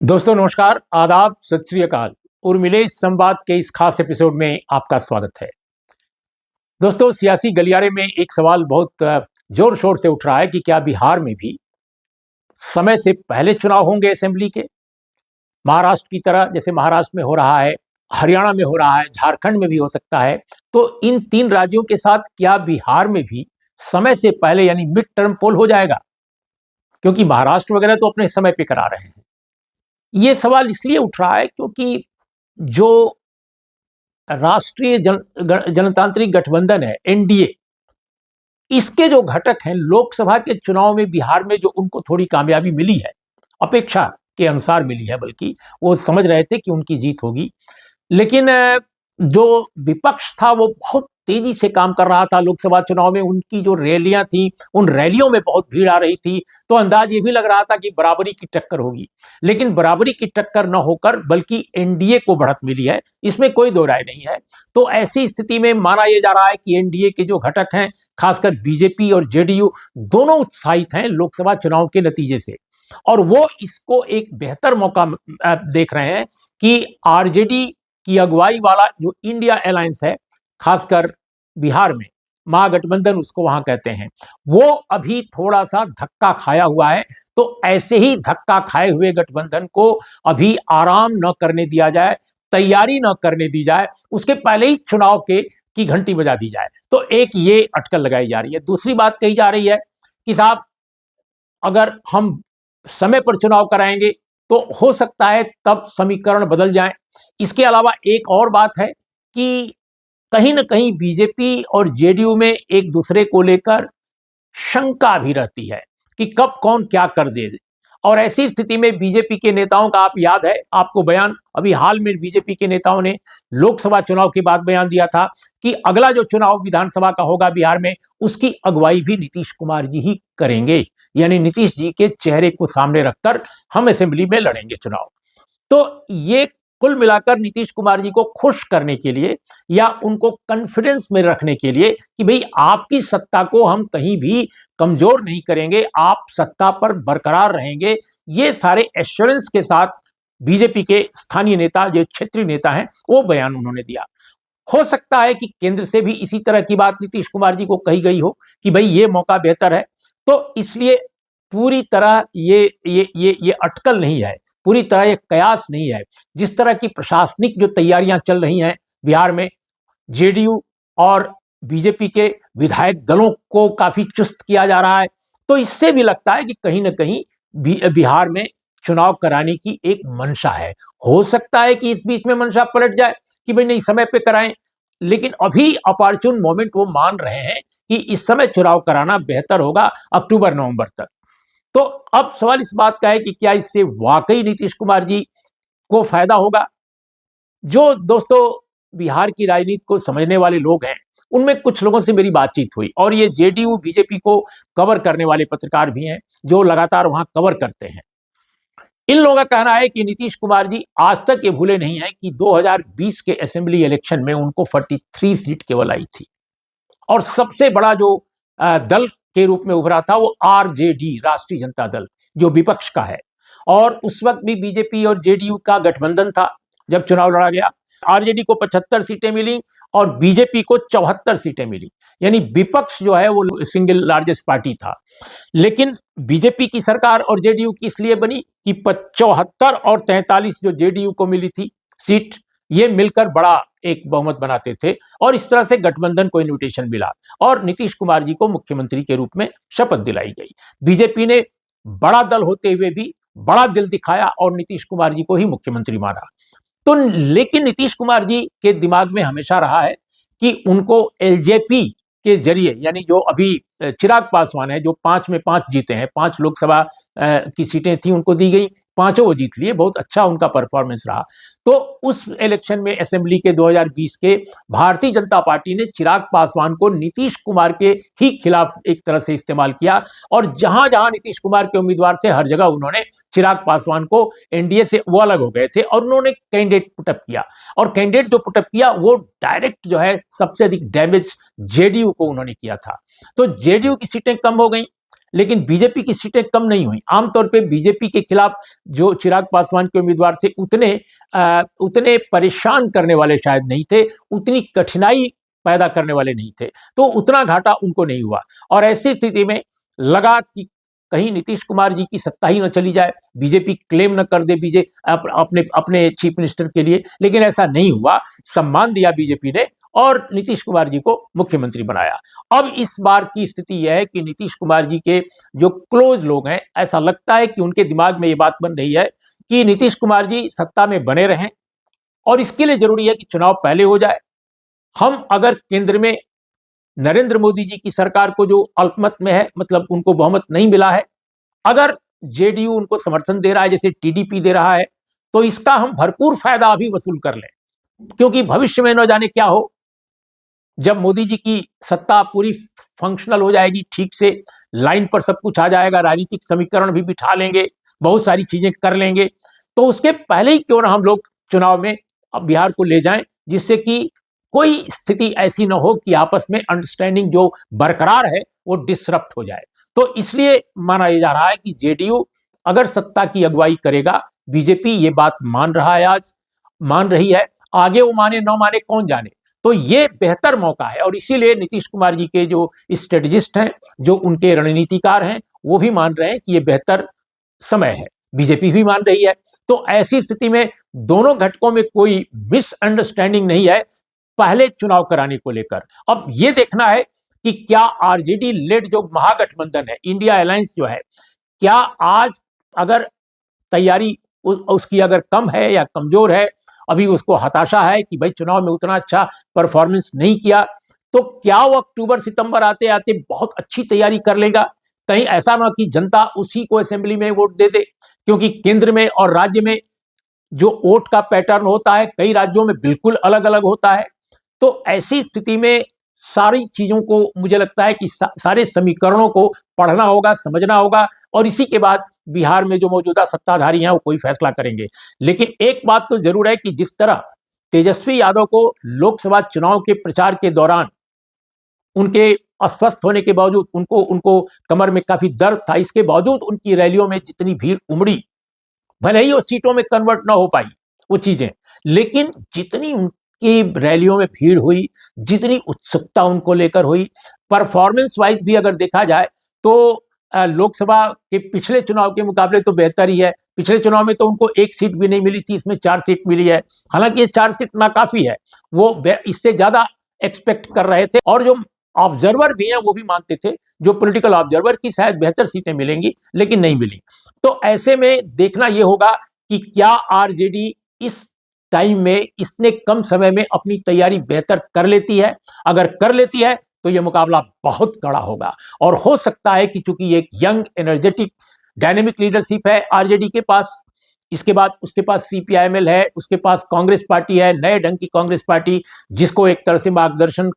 दोस्तों नमस्कार, आदाब, सत श्री अकाल। उर्मिलेश संवाद के इस खास एपिसोड में आपका स्वागत है। दोस्तों, सियासी गलियारे में एक सवाल बहुत जोर शोर से उठ रहा है कि क्या बिहार में भी समय से पहले चुनाव होंगे असेंबली के, महाराष्ट्र की तरह, जैसे महाराष्ट्र में हो रहा है, हरियाणा में हो रहा है, झारखंड में भी हो सकता है। तो इन तीन राज्यों के साथ क्या बिहार में भी समय से पहले यानी मिड टर्म पोल हो जाएगा? क्योंकि महाराष्ट्र वगैरह तो अपने समय पे करा रहे हैं। ये सवाल इसलिए उठ रहा है क्योंकि जो राष्ट्रीय जनतांत्रिक गठबंधन है, एनडीए, इसके जो घटक हैं, लोकसभा के चुनाव में बिहार में जो उनको थोड़ी कामयाबी मिली है, अपेक्षा के अनुसार मिली है, बल्कि वो समझ रहे थे कि उनकी जीत होगी, लेकिन जो विपक्ष था वो बहुत तेजी से काम कर रहा था लोकसभा चुनाव में। उनकी जो रैलियां थी, उन रैलियों में बहुत भीड़ आ रही थी, तो अंदाज ये भी लग रहा था कि बराबरी की टक्कर होगी। लेकिन बराबरी की टक्कर न होकर बल्कि एनडीए को बढ़त मिली है, इसमें कोई दो राय नहीं है। तो ऐसी स्थिति में माना यह जा रहा है कि एनडीए के जो घटक हैं, खासकर बीजेपी और जेडीयू, दोनों उत्साहित हैं लोकसभा चुनाव के नतीजे से, और वो इसको एक बेहतर मौका देख रहे हैं कि आरजेडी की अगुवाई वाला जो इंडिया अलायंस है, खासकर बिहार में महागठबंधन उसको वहां कहते हैं, वो अभी थोड़ा सा धक्का खाया हुआ है। तो ऐसे ही धक्का खाए हुए गठबंधन को अभी आराम न करने दिया जाए, तैयारी न करने दी जाए, उसके पहले ही चुनाव की घंटी बजा दी जाए। तो एक ये अटकल लगाई जा रही है। दूसरी बात कही जा रही है कि साहब, अगर हम समय पर चुनाव कराएंगे तो हो सकता है तब समीकरण बदल जाएं। इसके अलावा एक और बात है कि कहीं ना कहीं बीजेपी और जेडीयू में एक दूसरे को लेकर शंका भी रहती है कि कब कौन क्या कर दे। और ऐसी स्थिति में बीजेपी के नेताओं का, आप याद है आपको बयान, अभी हाल में बीजेपी के नेताओं ने लोकसभा चुनाव के बाद बयान दिया था कि अगला जो चुनाव विधानसभा का होगा बिहार में, उसकी अगुवाई भी नीतीश कुमार जी ही करेंगे, यानी नीतीश जी के चेहरे को सामने रखकर हम असेंबली में लड़ेंगे चुनाव। तो ये कुल मिलाकर नीतीश कुमार जी को खुश करने के लिए या उनको कॉन्फिडेंस में रखने के लिए कि भाई आपकी सत्ता को हम कहीं भी कमजोर नहीं करेंगे, आप सत्ता पर बरकरार रहेंगे, ये सारे एश्योरेंस के साथ बीजेपी के स्थानीय नेता, जो क्षेत्रीय नेता हैं, वो बयान उन्होंने दिया। हो सकता है कि केंद्र से भी इसी तरह की बात नीतीश कुमार जी को कही गई हो कि भाई ये मौका बेहतर है। तो इसलिए पूरी तरह ये अटकल नहीं है, पूरी तरह ये कयास नहीं है। जिस तरह की प्रशासनिक जो तैयारियां चल रही हैं बिहार में, जेडीयू और बीजेपी के विधायक दलों को काफी चुस्त किया जा रहा है, तो इससे भी लगता है कि कहीं ना कहीं बिहार में चुनाव कराने की एक मंशा है। हो सकता है कि इस बीच में मंशा पलट जाए कि भाई नहीं, समय पे कराएं, लेकिन अभी अपॉर्चुन मोमेंट वो मान रहे हैं कि इस समय चुनाव कराना बेहतर होगा, अक्टूबर नवंबर तक। तो अब सवाल इस बात का है कि क्या इससे वाकई नीतीश कुमार जी को फायदा होगा? जो दोस्तों बिहार की राजनीति को समझने वाले लोग हैं, उनमें कुछ लोगों से मेरी बातचीत हुई, और ये जेडीयू बीजेपी को कवर करने वाले पत्रकार भी हैं जो लगातार वहां कवर करते हैं। इन लोगों का कहना है कि नीतीश कुमार जी आज तक ये भूले नहीं है कि 2020 के असेंबली इलेक्शन में उनको 43 सीट केवल आई थी, और सबसे बड़ा जो दल के रूप में उभरा था वो आरजेडी, राष्ट्रीय जनता दल, जो विपक्ष का है। और उस वक्त भी बीजेपी और जेडीयू का गठबंधन था जब चुनाव लड़ा गया। आरजेडी को 75 सीटें मिली और बीजेपी को 74 सीटें मिली, यानी विपक्ष जो है वो सिंगल लार्जेस्ट पार्टी था। लेकिन बीजेपी की सरकार और जेडीयू की इसलिए बनी कि 74 और 43 जो जेडीयू को मिली थी सीट, ये मिलकर बड़ा एक बहुमत बनाते थे, और इस तरह से गठबंधन को इन्विटेशन मिला और नीतीश कुमार जी को मुख्यमंत्री के रूप में शपथ दिलाई गई। बीजेपी ने बड़ा दल होते हुए भी बड़ा दिल दिखाया और नीतीश कुमार जी को ही मुख्यमंत्री माना। तो लेकिन नीतीश कुमार जी के दिमाग में हमेशा रहा है कि उनको एलजेपी के जरिए, यानी जो अभी चिराग पासवान है, जो 5 में 5 जीते हैं, 5 लोकसभा की सीटें थी उनको दी गई, पांचों वो जीत लिए, बहुत अच्छा उनका परफॉर्मेंस रहा। तो उस इलेक्शन में असेंबली के 2020 के भारतीय जनता पार्टी ने चिराग पासवान को नीतीश कुमार के ही खिलाफ एक तरह से इस्तेमाल किया, और जहां जहां नीतीश कुमार के उम्मीदवार थे हर जगह उन्होंने चिराग पासवान को, एनडीए से वो अलग हो गए थे, और उन्होंने कैंडिडेट पुटअप किया, और कैंडिडेट जो पुटअप किया वो डायरेक्ट जो है सबसे अधिक डैमेज जेडीयू को उन्होंने किया था। तो जेडीयू की सीटें कम हो गई, लेकिन बीजेपी की सीटें कम नहीं हुई। आमतौर पे बीजेपी के खिलाफ जो चिराग पासवान के उम्मीदवार थे उतने परेशान करने वाले शायद नहीं थे, उतनी कठिनाई पैदा करने वाले नहीं थे, तो उतना घाटा उनको नहीं हुआ। और ऐसी स्थिति में लगा कि कहीं नीतीश कुमार जी की सत्ता ही न चली जाए, बीजेपी क्लेम न कर दे अपने अपने चीफ मिनिस्टर के लिए, लेकिन ऐसा नहीं हुआ। सम्मान दिया बीजेपी ने और नीतीश कुमार जी को मुख्यमंत्री बनाया। अब इस बार की स्थिति यह है कि नीतीश कुमार जी के जो क्लोज लोग हैं, ऐसा लगता है कि उनके दिमाग में ये बात बन रही है कि नीतीश कुमार जी सत्ता में बने रहें और इसके लिए जरूरी है कि चुनाव पहले हो जाए। हम अगर केंद्र में नरेंद्र मोदी जी की सरकार को जो अल्पमत में है, मतलब उनको बहुमत नहीं मिला है, अगर जेडीयू उनको समर्थन दे रहा है जैसे टीडीपी दे रहा है, तो इसका हम भरपूर फायदा अभी वसूल कर लें, क्योंकि भविष्य में न जाने क्या हो। जब मोदी जी की सत्ता पूरी फंक्शनल हो जाएगी, ठीक से लाइन पर सब कुछ आ जाएगा, राजनीतिक समीकरण भी बिठा लेंगे, बहुत सारी चीजें कर लेंगे, तो उसके पहले ही क्यों ना हम लोग चुनाव में अब बिहार को ले जाएं, जिससे कि कोई स्थिति ऐसी ना हो कि आपस में अंडरस्टैंडिंग जो बरकरार है वो डिसरप्ट हो जाए। तो इसलिए माना जा रहा है कि जेडीयू अगर सत्ता की अगुवाई करेगा, बीजेपी ये बात मान रहा है, आज मान रही है, आगे वो माने न माने कौन जाने, तो ये बेहतर मौका है। और इसीलिए नीतीश कुमार जी के जो स्ट्रेटजिस्ट हैं, जो उनके रणनीतिकार हैं, वो भी मान रहे हैं कि ये बेहतर समय है, बीजेपी भी मान रही है। तो ऐसी स्थिति में दोनों घटकों में कोई मिसअंडरस्टैंडिंग नहीं है पहले चुनाव कराने को लेकर। अब यह देखना है कि क्या आरजेडी लेड जो महागठबंधन है, इंडिया अलायंस जो है, क्या आज अगर तैयारी उसकी अगर कम है या कमजोर है, अभी उसको हताशा है कि भाई चुनाव में उतना अच्छा परफॉर्मेंस नहीं किया, तो क्या वो अक्टूबर सितंबर आते आते बहुत अच्छी तैयारी कर लेगा? कहीं ऐसा ना कि जनता उसी को असेंबली में वोट दे दे, क्योंकि केंद्र में और राज्य में जो वोट का पैटर्न होता है कई राज्यों में बिल्कुल अलग अलग होता है। तो ऐसी स्थिति में सारी चीजों को मुझे लगता है कि सारे समीकरणों को पढ़ना होगा, समझना होगा, और इसी के बाद बिहार में जो मौजूदा सत्ताधारी हैं वो कोई फैसला करेंगे। लेकिन एक बात तो जरूर है कि जिस तरह तेजस्वी यादव को लोकसभा चुनाव के प्रचार के दौरान उनके अस्वस्थ होने के बावजूद उनको कमर में काफी दर्द था, इसके बावजूद उनकी रैलियों में जितनी भीड़ उमड़ी, भले ही वो सीटों में कन्वर्ट ना हो पाई वो चीजें, लेकिन जितनी उनकी रैलियों में भीड़ हुई, जितनी उत्सुकता उनको लेकर हुई, परफॉर्मेंस वाइज भी अगर देखा जाए तो लोकसभा के पिछले चुनाव के मुकाबले तो बेहतर ही है। पिछले चुनाव में तो उनको एक सीट भी नहीं मिली थी, इसमें 4 सीट मिली है। हालांकि ये 4 सीट नाकाफी है, वो इससे ज्यादा एक्सपेक्ट कर रहे थे, और जो ऑब्जर्वर भी हैं वो भी मानते थे, जो पॉलिटिकल ऑब्जर्वर, की शायद बेहतर सीटें मिलेंगी, लेकिन नहीं मिली। तो ऐसे में देखना यह होगा कि क्या आरजेडी इस टाइम में, इतने कम समय में अपनी तैयारी बेहतर कर लेती है। अगर कर लेती है तो यह मुकाबला बहुत कड़ा होगा, और हो सकता है कि चूंकि एक यंग एनर्जेटिक डायनेमिक लीडरशिप है आरजेडी के पास, इसके बाद उसके पास सीपीआईएमएल है, उसके पास कांग्रेस पार्टी है, नए ढंग की कांग्रेस पार्टी, जिसको एक तरह से मार्गदर्शन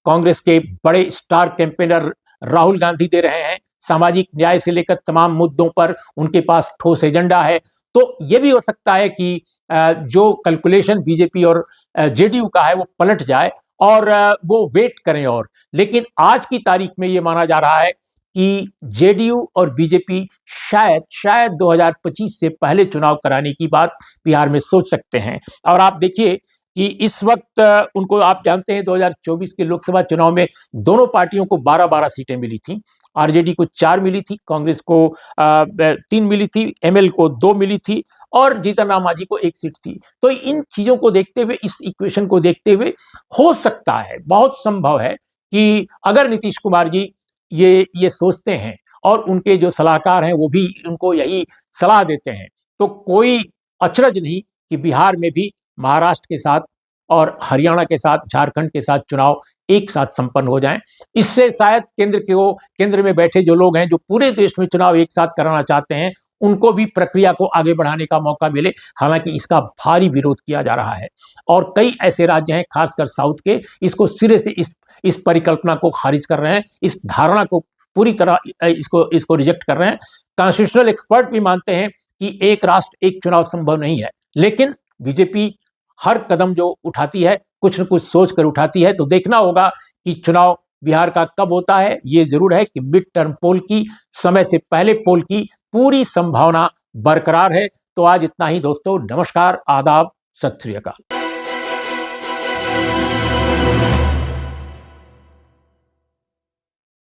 कांग्रेस के बड़े स्टार कैंपेनर राहुल गांधी दे रहे हैं। सामाजिक न्याय से लेकर तमाम मुद्दों पर उनके पास ठोस एजेंडा है। तो यह भी हो सकता है कि जो कैलकुलेशन बीजेपी और जेडीयू का है वो पलट जाए और वो वेट करें। और लेकिन आज की तारीख में ये माना जा रहा है कि जेडीयू और बीजेपी शायद 2025 से पहले चुनाव कराने की बात बिहार में सोच सकते हैं। और आप देखिए कि इस वक्त उनको, आप जानते हैं 2024 के लोकसभा चुनाव में दोनों पार्टियों को 12-12 सीटें मिली थी। आरजेडी को 4 मिली थी, कांग्रेस को 3 मिली थी, एमएल को 2 मिली थी, और जीतन राम मांझी को 1 सीट थी। तो इन चीजों को देखते हुए, इस इक्वेशन को देखते हुए, हो सकता है, बहुत संभव है कि अगर नीतीश कुमार जी ये सोचते हैं और उनके जो सलाहकार हैं वो भी उनको यही सलाह देते हैं, तो कोई अचरज नहीं कि बिहार में भी महाराष्ट्र के साथ और हरियाणा के साथ, झारखंड के साथ चुनाव एक साथ संपन्न हो जाएं। इससे शायद केंद्र में बैठे जो लोग हैं, जो पूरे देश में चुनाव एक साथ कराना चाहते हैं, उनको भी प्रक्रिया को आगे बढ़ाने का मौका मिले। हालांकि इसका भारी विरोध किया जा रहा है, और कई ऐसे राज्य हैं, खासकर साउथ के, इसको सिरे से इस परिकल्पना को खारिज कर रहे हैं, इस धारणा को पूरी तरह इसको रिजेक्ट कर रहे हैं। कॉन्स्टिट्यूशनल एक्सपर्ट भी मानते हैं कि एक राष्ट्र एक चुनाव संभव नहीं है, लेकिन बीजेपी हर कदम जो उठाती है कुछ न कुछ सोच कर उठाती है। तो देखना होगा कि चुनाव बिहार का कब होता है, ये जरूर है कि मिड टर्म पोल की, समय से पहले पोल की पूरी संभावना बरकरार है। तो आज इतना ही दोस्तों, नमस्कार, आदाब, सत श्री अकाल।